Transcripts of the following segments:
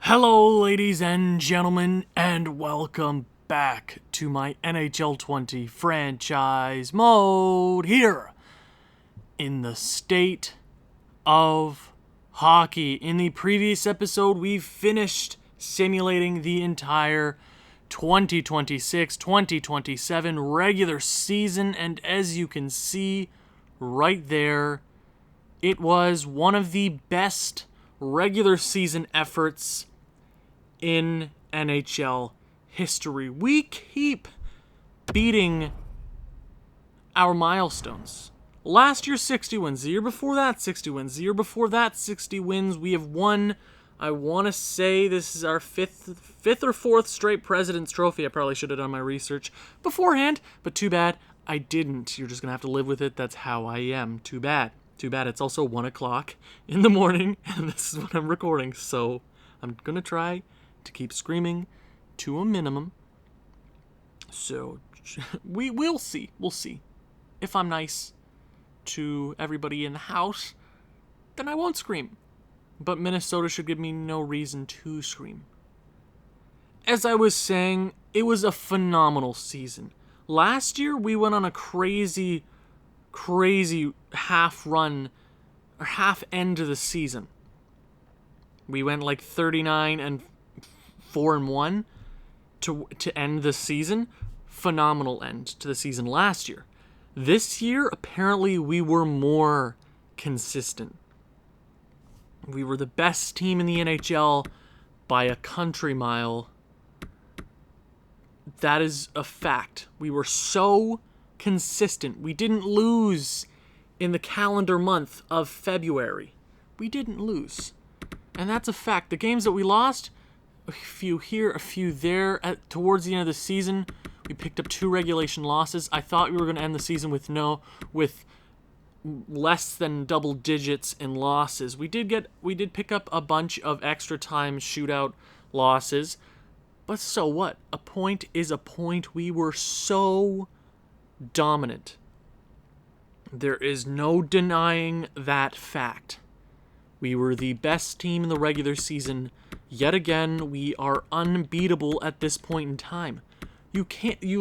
Hello, ladies and gentlemen, and welcome back to my NHL 20 franchise mode here in the state of hockey. In the previous episode, we finished simulating the entire 2026-2027 regular season, and as you can see right there, it was one of the best regular season efforts in NHL history. We keep beating our milestones. Last year, 60 wins. The year before that, 60 wins. The year before that, 60 wins. We have won, I want to say this is our fifth or fourth straight President's Trophy. I probably should have done my research beforehand, but too bad I didn't. You're just going to have to live with it. That's how I am. Too bad. Too bad. It's also 1 o'clock in the morning, and this is when I'm recording, so I'm going to try to keep screaming to a minimum. So we'll see. We'll see. If I'm nice to everybody in the house, then I won't scream. But Minnesota should give me no reason to scream. As I was saying, it was a phenomenal season. Last year, we went on a crazy half run, or half end of the season. We went like 39-4-1 to end the season. Phenomenal end to the season last year. This year, apparently, we were more consistent. We were the best team in the NHL by a country mile. That is a fact. We were so consistent. We didn't lose in the calendar month of February. We didn't lose. And that's a fact. The games that we lost, a few here, a few there. Towards the end of the season, we picked up 2 regulation losses. I thought we were going to end the season with less than double digits in losses. We did pick up a bunch of extra time shootout losses. But so what? A point is a point. We were so dominant. There is no denying that fact. We were the best team in the regular season. Yet again, we are unbeatable at this point in time. You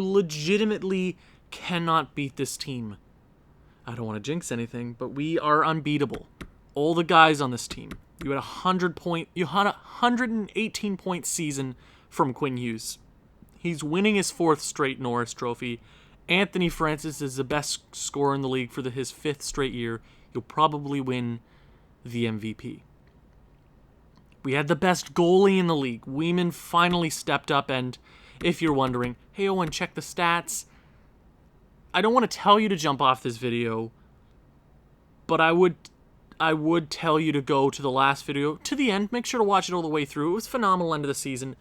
legitimately cannot beat this team. I don't want to jinx anything, but we are unbeatable. All the guys on this team. You had a 118-point season from Quinn Hughes. He's winning his 4th straight Norris Trophy. Anthony Francis is the best scorer in the league for his 5th straight year. He'll probably win the MVP. We had the best goalie in the league. Weeman finally stepped up, and if you're wondering, hey Owen, check the stats. I don't want to tell you to jump off this video, but I would tell you to go to the last video, to the end. Make sure to watch it all the way through. It was a phenomenal end of the season.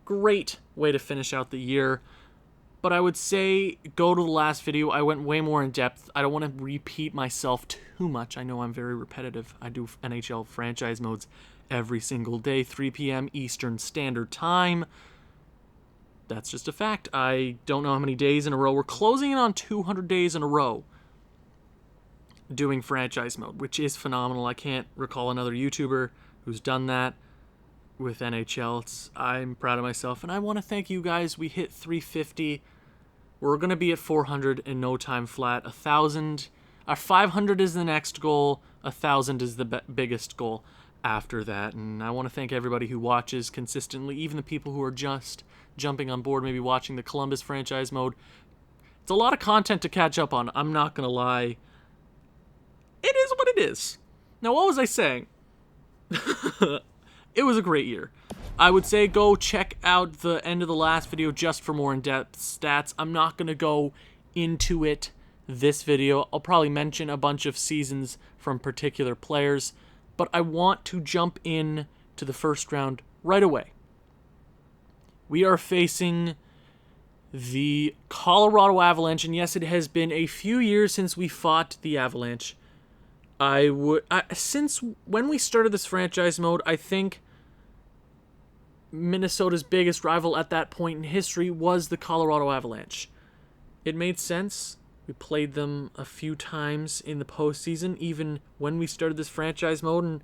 Great way to finish out the year. But I would say go to the last video. I went way more in depth. I don't want to repeat myself too much. I know I'm very repetitive. I do NHL franchise modes every single day, 3 p.m. Eastern Standard Time. That's just a fact. I don't know how many days in a row. We're closing in on 200 days in a row doing franchise mode, which is phenomenal. I can't recall another YouTuber who's done that with NHL. I'm proud of myself, and I want to thank you guys. We hit 350. We're going to be at 400 in no time flat. 1,000. Our 500 is the next goal. 1,000 is the biggest goal after that. And I want to thank everybody who watches consistently, even the people who are just jumping on board, maybe watching the Columbus franchise mode. It's a lot of content to catch up on. I'm not going to lie. It is what it is. Now, what was I saying? It was a great year. I would say go check out the end of the last video just for more in-depth stats. I'm not going to go into it this video. I'll probably mention a bunch of seasons from particular players, but I want to jump in to the first round right away. We are facing the Colorado Avalanche, and yes, it has been a few years since we fought the Avalanche. Since when we started this franchise mode, I think Minnesota's biggest rival at that point in history was the Colorado Avalanche. It made sense. We played them a few times in the postseason, even when we started this franchise mode, and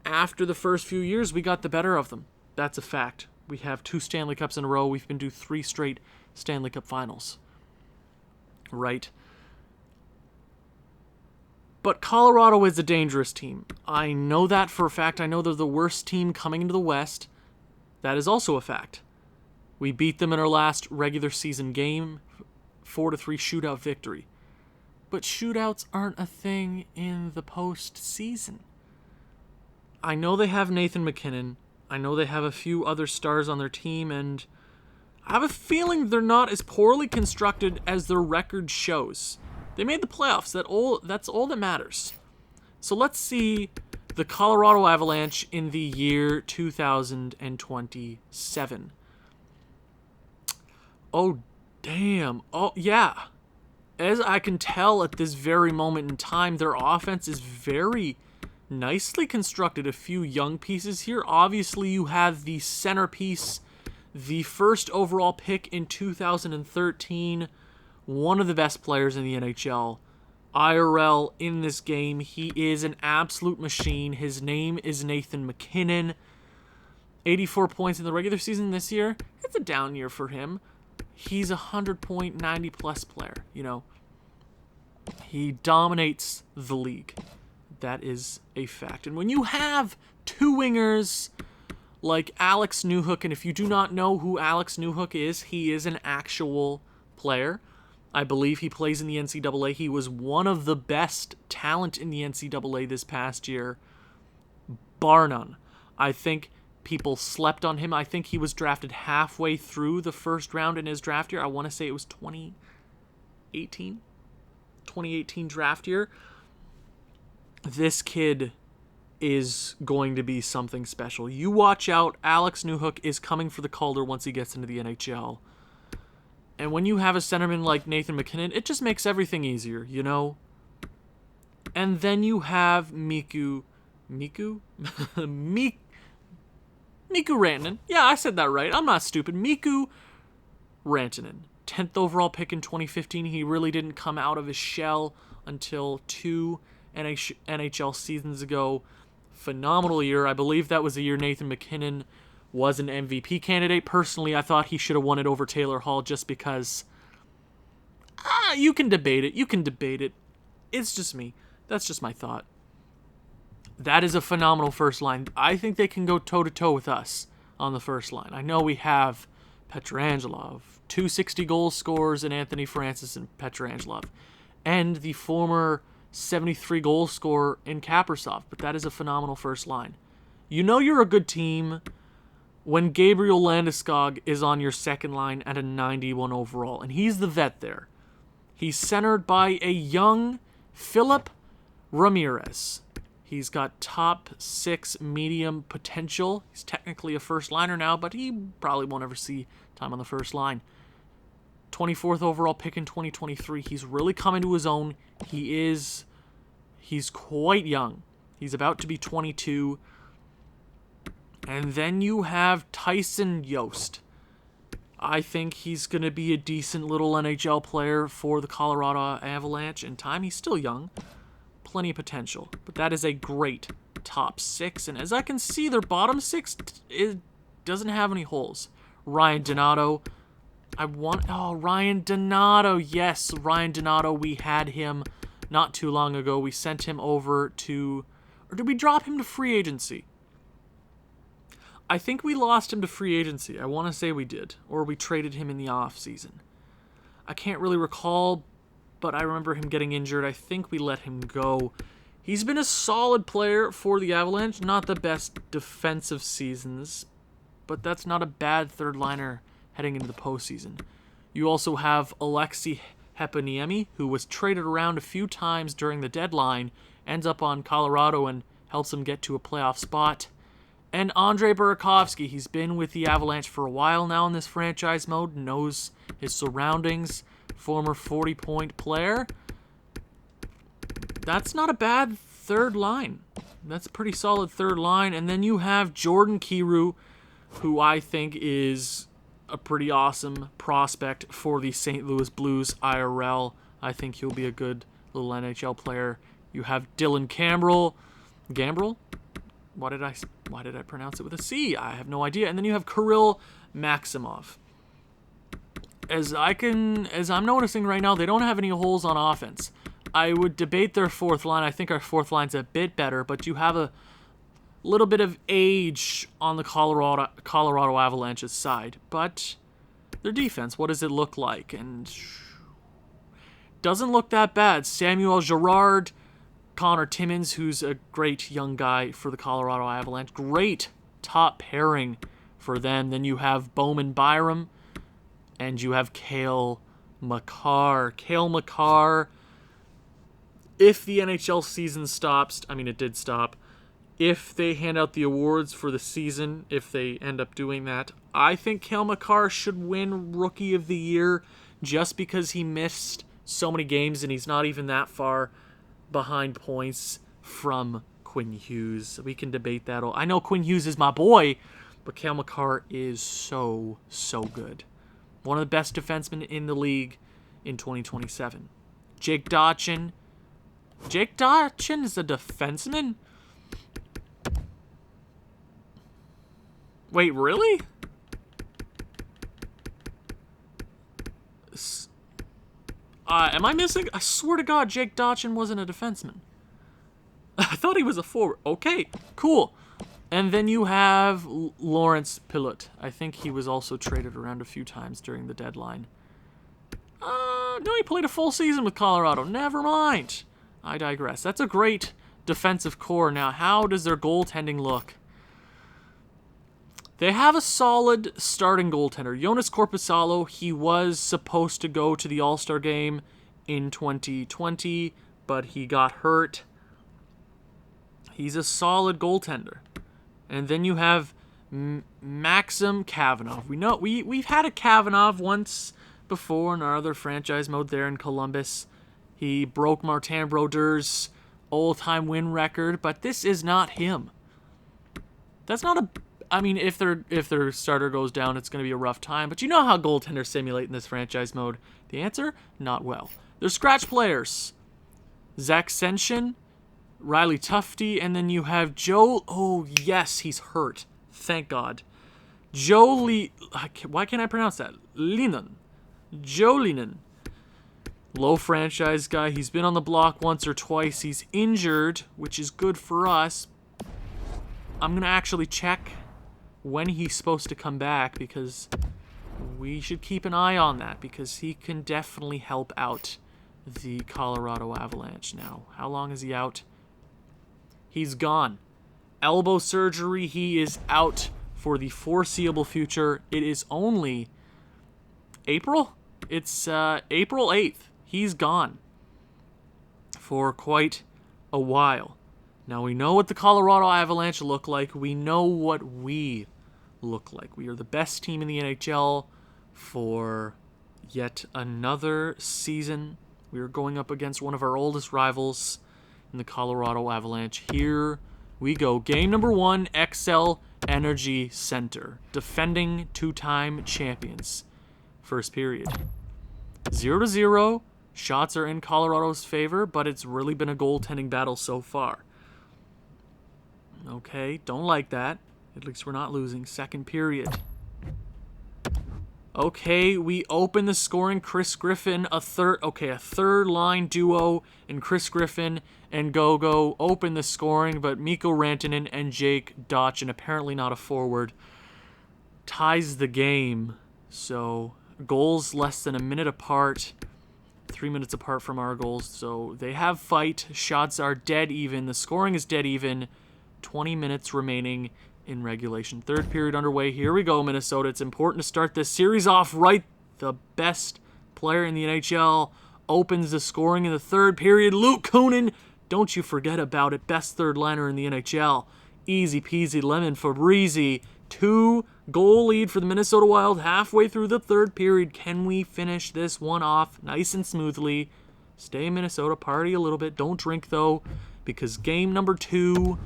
after the first few years, we got the better of them. That's a fact. We have 2 Stanley Cups in a row. We've been to 3 straight Stanley Cup finals. Right? But Colorado is a dangerous team. I know that for a fact. I know they're the worst team coming into the West. That is also a fact. We beat them in our last regular season game, 4-3 shootout victory. But shootouts aren't a thing in the postseason. I know they have Nathan MacKinnon. I know they have a few other stars on their team, and I have a feeling they're not as poorly constructed as their record shows. They made the playoffs. That's all that matters. So let's see the Colorado Avalanche in the year 2027. Oh, damn. Oh, yeah. As I can tell at this very moment in time, their offense is very nicely constructed. A few young pieces here. Obviously, you have the centerpiece, the first overall pick in 2013, one of the best players in the NHL. IRL in this game, he is an absolute machine. His name is Nathan MacKinnon. 84 points in the regular season this year. It's a down year for him. He's a 100-point, 90-plus player, you know. He dominates the league. That is a fact. And when you have 2 wingers like Alex Newhook, and if you do not know who Alex Newhook is, he is an actual player. I believe he plays in the NCAA. He was one of the best talent in the NCAA this past year, bar none. I think people slept on him. I think he was drafted halfway through the first round in his draft year. I want to say it was 2018 draft year. This kid is going to be something special. You watch out. Alex Newhook is coming for the Calder once he gets into the NHL. And when you have a centerman like Nathan MacKinnon, it just makes everything easier, you know? And then you have Mikko Rantanen. Yeah, I said that right. I'm not stupid. Mikko Rantanen. 10th overall pick in 2015. He really didn't come out of his shell until 2 NHL seasons ago. Phenomenal year. I believe that was the year Nathan MacKinnon was an MVP candidate. Personally, I thought he should have won it over Taylor Hall just because you can debate it. It's just me. That's just my thought. That is a phenomenal first line. I think they can go toe-to-toe with us on the first line. I know we have Pietrangelo, 260 goal scorers in Anthony Francis and Pietrangelo, and the former 73 goal scorer in Kaprizov, but that is a phenomenal first line. You know you're a good team when Gabriel Landeskog is on your second line at a 91 overall, and he's the vet there. He's centered by a young Philip Ramirez. He's got top 6 medium potential. He's technically a first liner now, but he probably won't ever see time on the first line. 24th overall pick in 2023. He's really coming to his own. He's quite young. He's about to be 22. And then you have Tyson Yost. I think he's going to be a decent little NHL player for the Colorado Avalanche in time. He's still young. Plenty of potential. But that is a great top 6. And as I can see, their bottom 6 doesn't have any holes. Ryan Donato. Ryan Donato. Yes, Ryan Donato. We had him not too long ago. We sent him over to... Or did we drop him to free agency? I think we lost him to free agency. I want to say we did. Or we traded him in the offseason. I can't really recall, but I remember him getting injured. I think we let him go. He's been a solid player for the Avalanche. Not the best defensive seasons, but that's not a bad third liner heading into the postseason. You also have Alexei Heponiemi, who was traded around a few times during the deadline, ends up on Colorado and helps them get to a playoff spot. And Andrei Burakovsky, he's been with the Avalanche for a while now in this franchise mode, knows his surroundings, former 40-point player. That's not a bad third line. That's a pretty solid third line. And then you have Jordan Kyrou, who I think is a pretty awesome prospect for the St. Louis Blues IRL. I think he'll be a good little NHL player. You have Dylan Gambrell. why did I pronounce it with a C? I have no idea. And then you have Kirill Maximov. As I'm noticing right now, they don't have any holes on offense. I would debate their fourth line. I think our fourth line's a bit better, but you have a little bit of age on the Colorado Avalanche's side. But their defense, what does it look like? And doesn't look that bad. Samuel Girard, Connor Timmins, who's a great young guy for the Colorado Avalanche. Great top pairing for them. Then you have Bowman Byram, and you have Cale Makar. Cale Makar, if the NHL season stops, I mean, it did stop, if they hand out the awards for the season, if they end up doing that, I think Cale Makar should win Rookie of the Year just because he missed so many games and he's not even that far behind points from Quinn Hughes. We can debate that. I know Quinn Hughes is my boy, but Cale Makar is so good. One of the best defensemen in the league in 2027. Jake Dotchin. Jake Dotchin is a defenseman? Wait, really? Am I missing? I swear to God, Jake Dotchin wasn't a defenseman. I thought he was a forward. Okay, cool. And then you have Lawrence Pilut. I think he was also traded around a few times during the deadline. No, he played a full season with Colorado. Never mind. I digress. That's a great defensive core. Now, how does their goaltending look? They have a solid starting goaltender. Jonas Korpisalo, he was supposed to go to the All-Star game in 2020, but he got hurt. He's a solid goaltender. And then you have Maxim Kavanagh. We know we've had a Kavanagh once before in our other franchise mode there in Columbus. He broke Martin Brodeurs' all-time win record, but this is not him. That's not a... I mean, if their starter goes down, it's going to be a rough time. But you know how goaltenders simulate in this franchise mode. The answer? Not well. They're scratch players. Zach Senshin, Riley Tufte, and then you have Joe... Oh, yes, he's hurt. Thank God. Why can't I pronounce that? Joe Linen. Low franchise guy. He's been on the block once or twice. He's injured, which is good for us. I'm going to actually check when he's supposed to come back because we should keep an eye on that because he can definitely help out the Colorado Avalanche now. How long is he out? He's gone. Elbow surgery. He is out for the foreseeable future. It is only April? It's April 8th. He's gone for quite a while. Now, we know what the Colorado Avalanche look like. We know what we look like. We are the best team in the NHL for yet another season. We are going up against one of our oldest rivals in the Colorado Avalanche. Here we go. Game number 1, XL Energy Center. Defending two-time champions. First period. 0-0. Shots are in Colorado's favor, but it's really been a goaltending battle so far. Okay, don't like that. At least we're not losing. Second period. Okay, we open the scoring. Chris Griffin, a third line duo, and Chris Griffin and Gogo open the scoring, but Mikko Rantanen and Jake Dotchin, apparently not a forward, ties the game. So, goals less than a minute apart. 3 minutes apart from our goals. So, they have fight. Shots are dead even. The scoring is dead even. 20 minutes remaining in regulation. Third period underway. Here we go, Minnesota. It's important to start this series off right. The best player in the NHL opens the scoring in the third period. Luke Kunin, don't you forget about it. Best third liner in the NHL. Easy peasy lemon Fabrizi. 2-goal lead for the Minnesota Wild halfway through the third period. Can we finish this one off nice and smoothly? Stay in Minnesota, party a little bit. Don't drink, though, because game number 2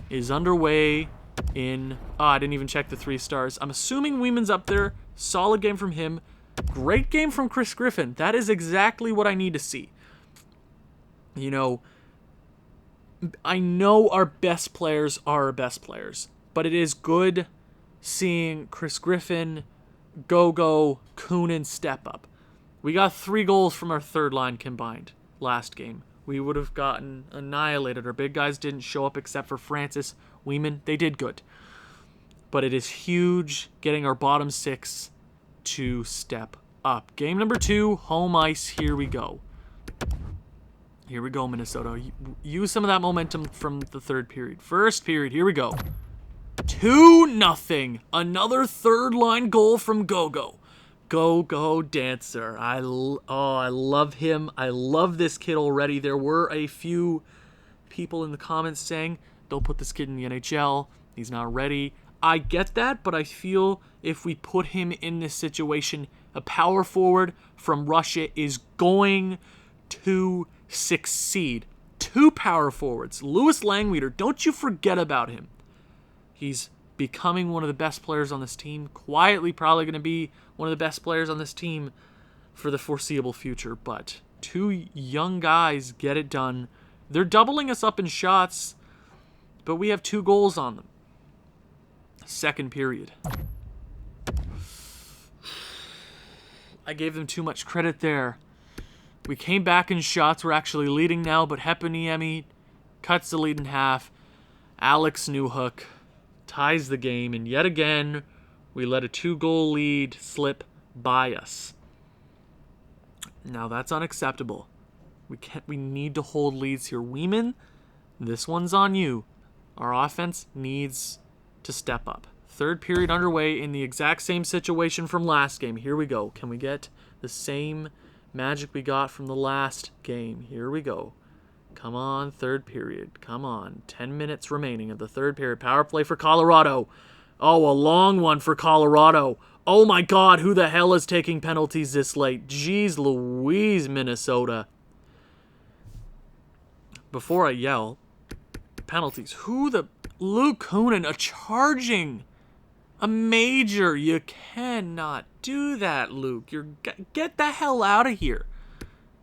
is underway in... I didn't even check the 3 stars. I'm assuming Weeman's up there. Solid game from him. Great game from Chris Griffin. That is exactly what I need to see. You know, I know our best players are our best players, but it is good seeing Chris Griffin, Gogo, Kunin step up. We got 3 goals from our third line combined last game. We would have gotten annihilated. Our big guys didn't show up except for Francis, Weeman. They did good. But it is huge getting our bottom 6 to step up. Game number 2, home ice. Here we go. Here we go, Minnesota. Use some of that momentum from the third period. First period, here we go. 2-0. Another third line goal from Gogo. Go dancer. I love him. I love this kid already. There were a few people in the comments saying, don't put this kid in the NHL. He's not ready. I get that, but I feel if we put him in this situation, a power forward from Russia is going to succeed. 2 power forwards. Louis Langweeder, don't you forget about him. He's becoming one of the best players on this team. Quietly probably going to be one of the best players on this team for the foreseeable future. But 2 young guys get it done. They're doubling us up in shots, but we have 2 goals on them. Second period. I gave them too much credit there. We came back in shots. We're actually leading now, but Heponiemi cuts the lead in half. Alex Newhook ties the game, and yet again, we let a 2-goal lead slip by us. Now that's unacceptable. We need to hold leads here. Weeman, this one's on you. Our offense needs to step up. Third period underway in the exact same situation from last game. Here we go. Can we get the same magic we got from the last game? Here we go. Come on, third period. Come on. 10 minutes remaining of the third period. Power play for Colorado. Oh, a long one for Colorado. Oh my God, who the hell is taking penalties this late? Jeez Louise, Minnesota. Before I yell, penalties. Luke Kunin, a charging. A major. You cannot do that, Luke. Get the hell out of here.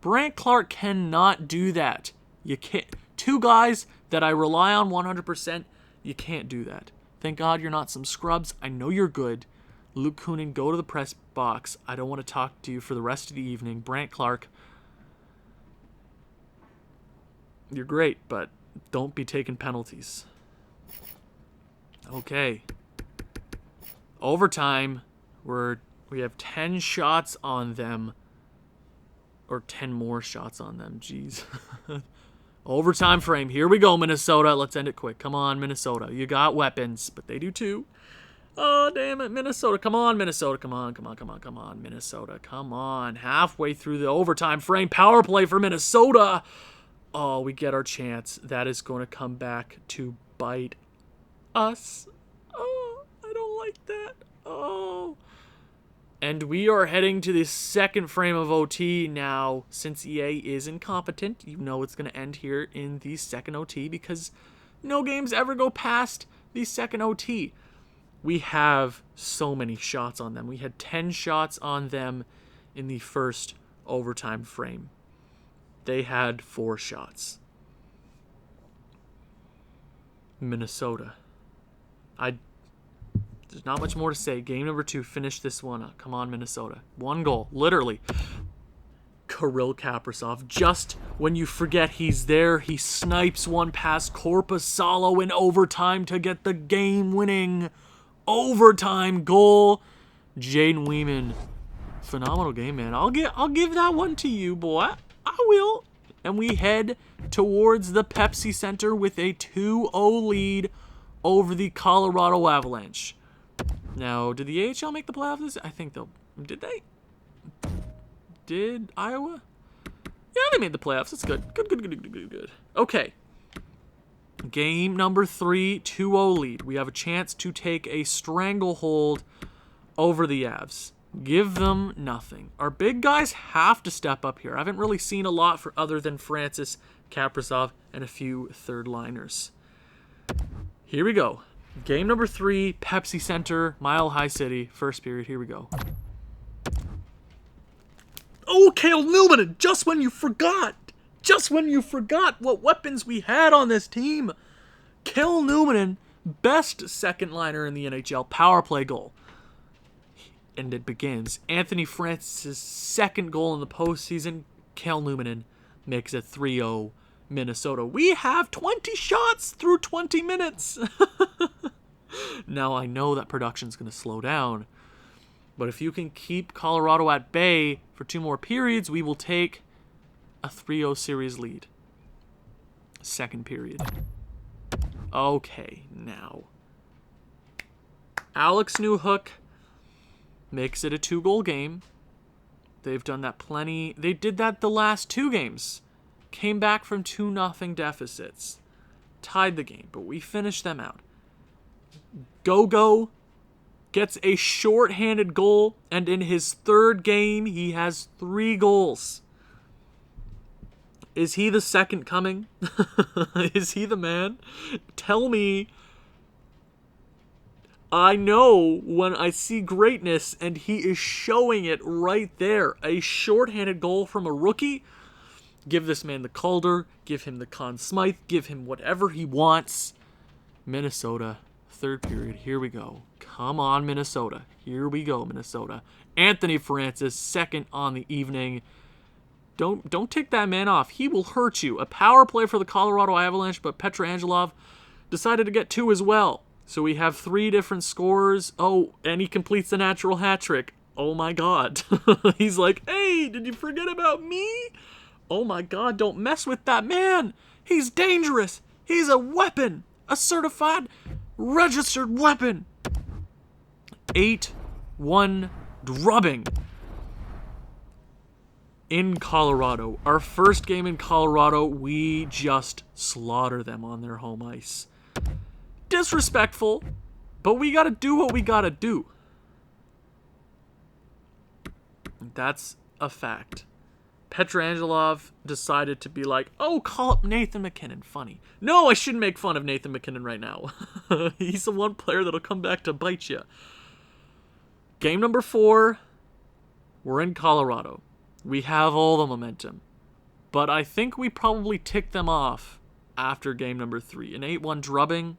Brant Clark cannot do that. You can't. 2 guys that I rely on 100%, you can't do that. Thank God you're not some scrubs. I know you're good. Luke Kunin, go to the press box. I don't want to talk to you for the rest of the evening. Brant Clark, you're great, but don't be taking penalties. Okay. Overtime. We have 10 shots on them. Or 10 more shots on them. Jeez. Overtime frame. Here we go, Minnesota. Let's end it quick. Come on, Minnesota. You got weapons, but they do too. Oh, damn it, Minnesota. Come on, Minnesota. Come on, Minnesota. Come on. Halfway through the overtime frame. Power play for Minnesota. Oh, we get our chance. That is going to come back to bite us. Oh, I don't like that. Oh. And we are heading to the second frame of OT now. Since EA is incompetent, you know it's going to end here in the second OT because no games ever go past the second OT. We have so many shots on them. We had 10 shots on them in the first overtime frame. They had 4 shots. Minnesota. There's not much more to say. Game number 2. Finish this one up. Come on, Minnesota. 1 goal. Literally. Kirill Kaprizov. Just when you forget he's there, he snipes one past Korpisalo in overtime to get the game-winning overtime goal. Jaden Weeman. Phenomenal game, man. I'll give that one to you, boy. I will. And we head towards the Pepsi Center with a 2-0 lead over the Colorado Avalanche. Now, did the AHL make the playoffs? I think they'll... Did they? Did Iowa? Yeah, they made the playoffs. That's good. Good. Okay. Game number 3, 2-0 lead. We have a chance to take a stranglehold over the Avs. Give them nothing. Our big guys have to step up here. I haven't really seen a lot for other than Francis, Kaprizov, and a few third-liners. Here we go. Game number 3, Pepsi Center, Mile High City. First period, here we go. Oh, Cale Newman, just when you forgot. Just when you forgot what weapons we had on this team. Kel Newman, best second liner in the NHL, power play goal. And it begins. Anthony Francis' second goal in the postseason. Kel Newman makes it 3-0 Minnesota. We have 20 shots through 20 minutes. Now I know that production's going to slow down. But if you can keep Colorado at bay for 2 more periods, we will take a 3-0 series lead. Second period. Okay, now. Alex Newhook makes it a 2-goal game. They've done that plenty. They did that the last 2 games. Came back from 2-0 deficits. Tied the game, but we finished them out. Go gets a short-handed goal, and in his 3rd game, he has 3 goals. Is he the second coming? Is he the man? Tell me. I know when I see greatness, and he is showing it right there. A short-handed goal from a rookie. Give this man the Calder. Give him the Conn Smythe. Give him whatever he wants. Minnesota, 3rd period. Here we go. Come on, Minnesota. Here we go, Minnesota. Anthony Francis, second on the evening. Don't take that man off. He will hurt you. A power play for the Colorado Avalanche, but Pietrangelo decided to get 2 as well. So we have 3 different scores. Oh, and he completes the natural hat trick. Oh my God. He's like, hey, did you forget about me? Oh my God, don't mess with that man. He's dangerous. He's a weapon. A certified, registered weapon. 8-1 drubbing in Colorado. Our first game in Colorado, we just slaughter them on their home ice. Disrespectful, but we gotta do what we gotta do. That's a fact. Pietrangelo decided to be like, oh, call up Nathan MacKinnon. Funny. No, I shouldn't make fun of Nathan MacKinnon right now. He's the one player that'll come back to bite you. Game number 4, we're in Colorado. We have all the momentum. But I think we probably ticked them off after game number 3. An 8-1 drubbing.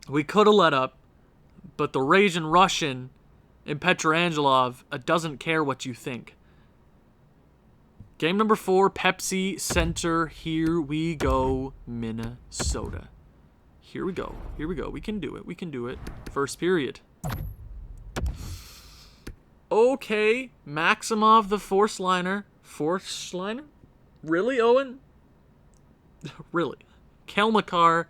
We could have let up, but the Raging Russian in Pietrangelo doesn't care what you think. Game number 4, Pepsi Center. Here we go, Minnesota. Here we go. Here we go. We can do it. We can do it. First period. Okay, Maximov, the force liner. Force liner? Really, Owen? Really. Kelmakar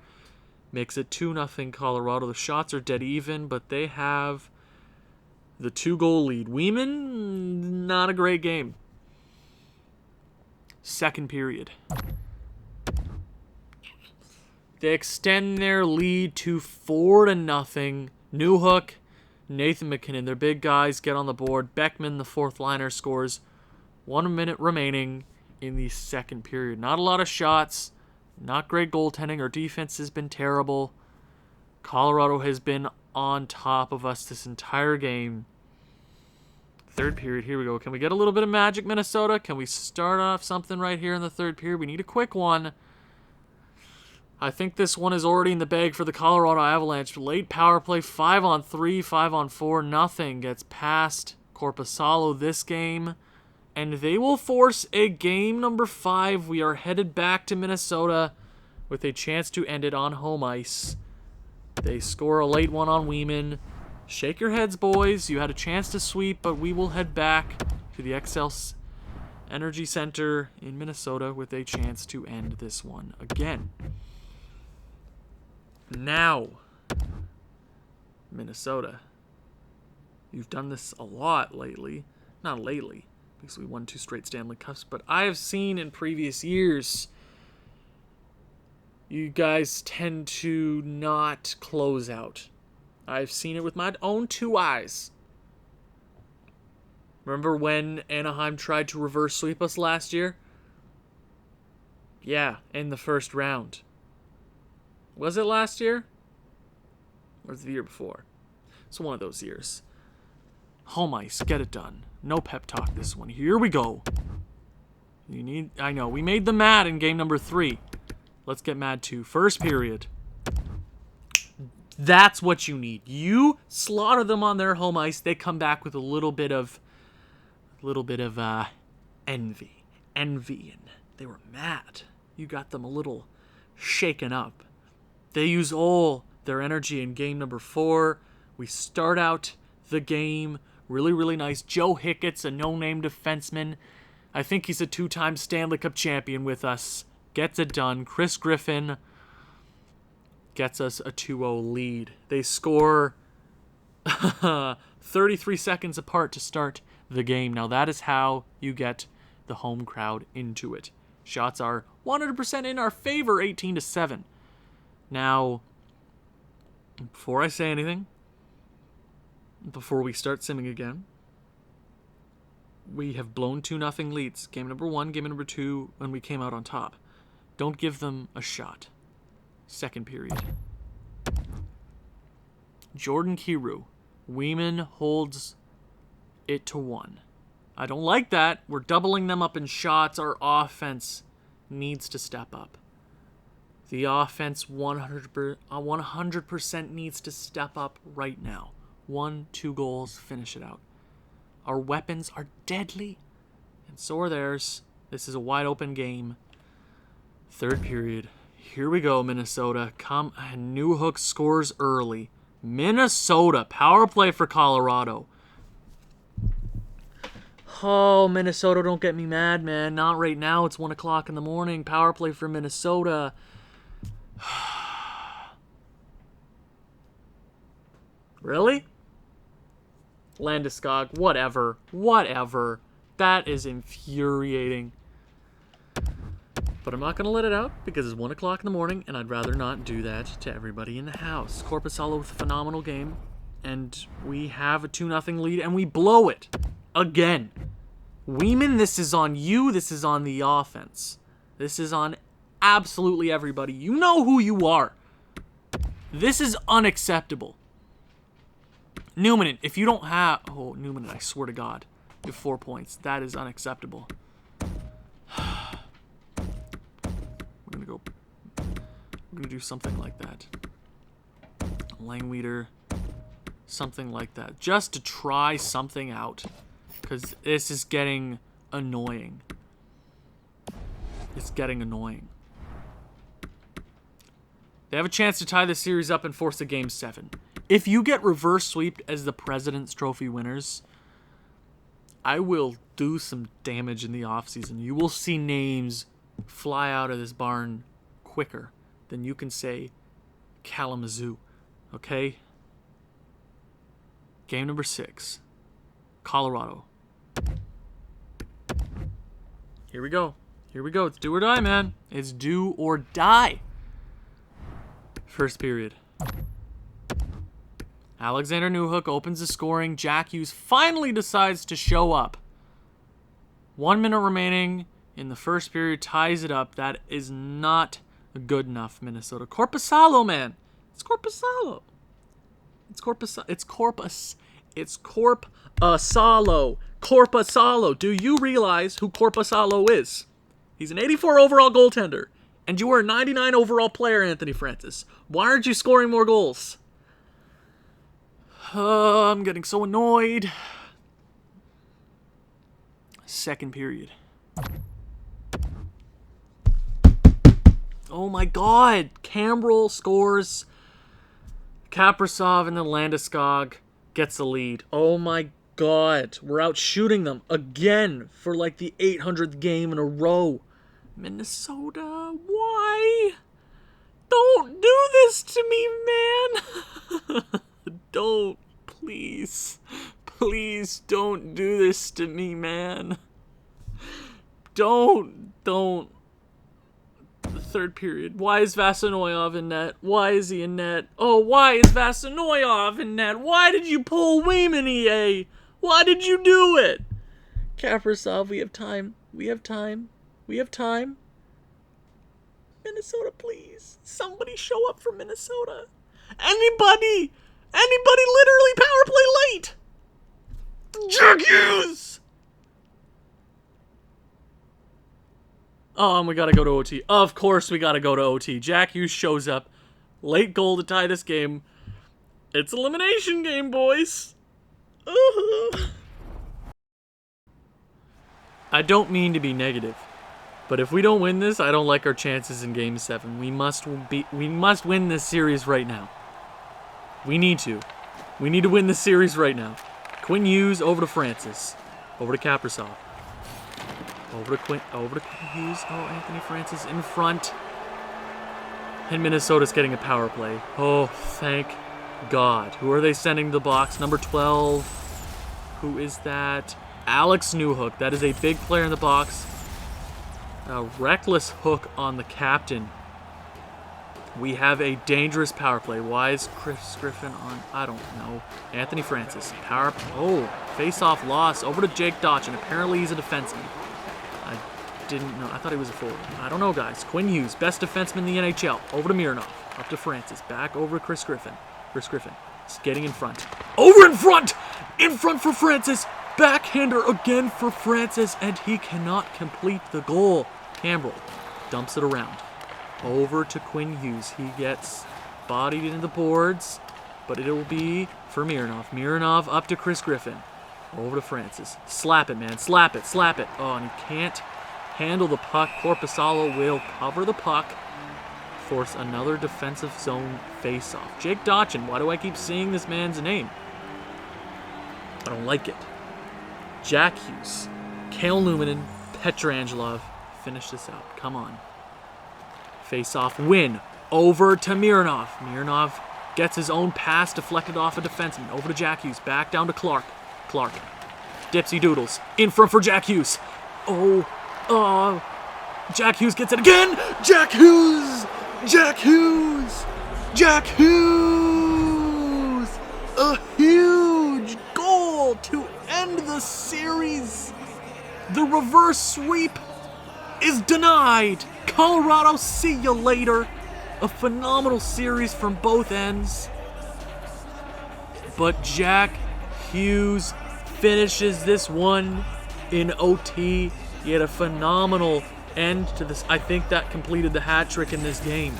makes it 2-0 Colorado. The shots are dead even, but they have the 2-goal lead. Weeman, not a great game. Second period. They extend their lead to 4-0. Newhook, Nathan MacKinnon, their big guys get on the board. Beckman, the 4th liner, scores. 1 minute remaining in the second period. Not a lot of shots. Not great goaltending. Our defense has been terrible. Colorado has been on top of us this entire game. Third period, here we go. Can we get a little bit of magic, Minnesota? Can we start off something right here in the third period? We need a quick one. I think this one is already in the bag for the Colorado Avalanche. Late power play, 5-on-3, 5-on-4. Nothing gets past Korpisalo this game. And they will force a game number 5. We are headed back to Minnesota with a chance to end it on home ice. They score a late one on Weeman. Shake your heads, boys. You had a chance to sweep, but we will head back to the XL Energy Center in Minnesota with a chance to end this one again. Now, Minnesota. You've done this a lot lately. Not lately, because we won 2 straight Stanley Cups, but I have seen in previous years you guys tend to not close out. I've seen it with my own 2 eyes. Remember when Anaheim tried to reverse sweep us last year? Yeah, in the first round. Was it last year? Or was it the year before? It's one of those years. Home ice, get it done. No pep talk this one. Here we go. I know, we made them mad in game number 3. Let's get mad too. First period. That's what you need. You slaughter them on their home ice. They come back with a little bit of envy. And they were mad. You got them a little shaken up. They use all their energy in game number 4. We start out the game really, really nice. Joe Hickett's a no-name defenseman. I think he's a 2-time Stanley Cup champion with us. Gets it done. Chris Griffin gets us a 2-0 lead. They score 33 seconds apart to start the game. Now that is how you get the home crowd into it. Shots are 100% in our favor, 18-7. Now, before I say anything, before we start simming again, we have blown 2-0 leads. Game number 1, game number 2, when we came out on top. Don't give them a shot. Second period. Jordan Kyrou. Weeman holds it to 1. I don't like that. We're doubling them up in shots. Our offense needs to step up. The offense 100% needs to step up right now. 1-2 goals, finish it out. Our weapons are deadly, and so are theirs. This is a wide open game. Third period. Here we go, Minnesota. Newhook scores early. Minnesota, power play for Colorado. Oh, Minnesota, don't get me mad, man. Not right now. It's 1 o'clock in the morning. Power play for Minnesota. Really? Landeskog, whatever. That is infuriating. But I'm not going to let it out because it's 1 o'clock in the morning, and I'd rather not do that to everybody in the house. Korpisalo with a phenomenal game, and we have a 2-0 lead, and we blow it. Again. Weeman, this is on you. This is on the offense. This is on absolutely everybody. You know who you are. This is unacceptable. Newman, if you don't have... Oh, Newman, I swear to God. You have 4 points. That is unacceptable. We're going to do something like that. Langweeder. Something like that. Just to try something out. Because this is getting annoying. It's getting annoying. They have a chance to tie the series up and force a Game 7. If you get reverse sweeped as the President's Trophy winners, I will do some damage in the offseason. You will see names fly out of this barn quicker than you can say Kalamazoo. Okay? Game number 6. Colorado. Here we go. It's do or die, man. It's do or die. First period. Alexander Newhook opens the scoring. Jack Hughes finally decides to show up. 1 minute remaining in the first period, ties it up. That is not good enough, Minnesota. Korpisalo, man. It's Korpisalo. Korpisalo. Do you realize who Korpisalo is? He's an 84 overall goaltender. And you are a 99 overall player, Anthony Francis. Why aren't you scoring more goals? I'm getting so annoyed. Second period. Oh my God. Cambrel scores. Kaprizov and then Landeskog gets the lead. Oh my God. We're out shooting them again for like the 800th game in a row. Minnesota, why? Don't do this to me, man. Don't. Please. Please don't do this to me, man. Don't. The third period. Why is Vasanoyov in net? Why is he in net? Oh, why is Vasanoyov in net? Why did you pull Weeman, EA? Why did you do it? Kaprizov, we have time. Minnesota, please. Somebody show up for Minnesota. Anybody literally power play late. Jack Hughes. Oh, and we gotta go to OT. Of course we gotta go to OT. Jack Hughes shows up. Late goal to tie this game. It's elimination game, boys. I don't mean to be negative, but if we don't win this, I don't like our chances in Game 7. We must win this series right now. We need to. We need to win this series right now. Quinn Hughes over to Francis. Over to Kaprizov. Over to Quinn Hughes. Oh, Anthony Francis in front. And Minnesota's getting a power play. Oh, thank God. Who are they sending to the box? Number 12. Who is that? Alex Newhook. That is a big player in the box. A reckless hook on the captain. We have a dangerous power play. Why is Chris Griffin on? I don't know. Anthony Francis. Oh, face-off loss. Over to Jake Dotchin. Apparently he's a defenseman. I didn't know. I thought he was a forward. I don't know, guys. Quinn Hughes, best defenseman in the NHL. Over to Mironov. Up to Francis. Back over to Chris Griffin. Chris Griffin is getting in front. Over in front! In front for Francis. Backhander again for Francis, and he cannot complete the goal. Campbell dumps it around. Over to Quinn Hughes. He gets bodied into the boards, but it will be for Mironov. Mironov up to Chris Griffin. Over to Francis. Slap it, man. Slap it. Slap it. Oh, and he can't handle the puck. Korpisalo will cover the puck. Force another defensive zone face-off. Jake Dotchin. Why do I keep seeing this man's name? I don't like it. Jack Hughes. Kale Newmanen. Petrangelov. Finish this out. Come on. Face-off win. Over to Mironov. Mironov gets his own pass deflected off a defenseman. Over to Jack Hughes. Back down to Clark. Clark. Dipsy doodles. In front for Jack Hughes. Jack Hughes gets it again. Jack Hughes. Jack Hughes. Jack Hughes. A huge goal to end the series. The reverse sweep is denied. Colorado, see you later. A phenomenal series from both ends. But Jack Hughes finishes this one in OT. He had a phenomenal end to this. I think that completed the hat trick in this game.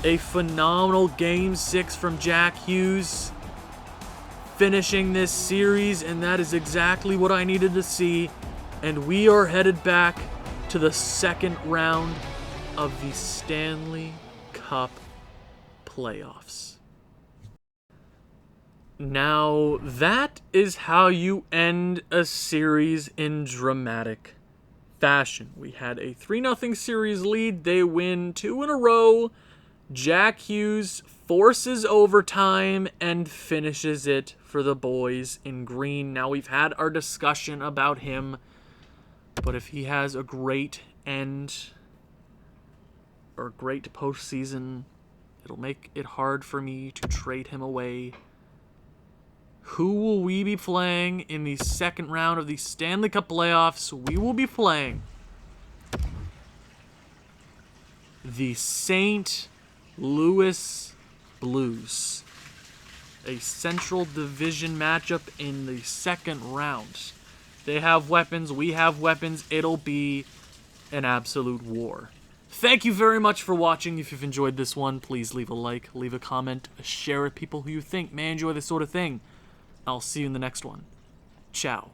A phenomenal Game 6 from Jack Hughes. Finishing this series, and that is exactly what I needed to see. And we are headed back to the second round of the Stanley Cup playoffs. Now, that is how you end a series in dramatic fashion. We had a 3-0 series lead. They win 2 in a row. Jack Hughes forces overtime and finishes it for the boys in green. Now, we've had our discussion about him, but if he has a great end or a great postseason, it'll make it hard for me to trade him away. Who will we be playing in the second round of the Stanley Cup playoffs? We will be playing the St. Louis Blues. A Central Division matchup in the second round. They have weapons, we have weapons. It'll be an absolute war. Thank you very much for watching. If you've enjoyed this one, please leave a like, leave a comment, share with people who you think may enjoy this sort of thing. I'll see you in the next one. Ciao.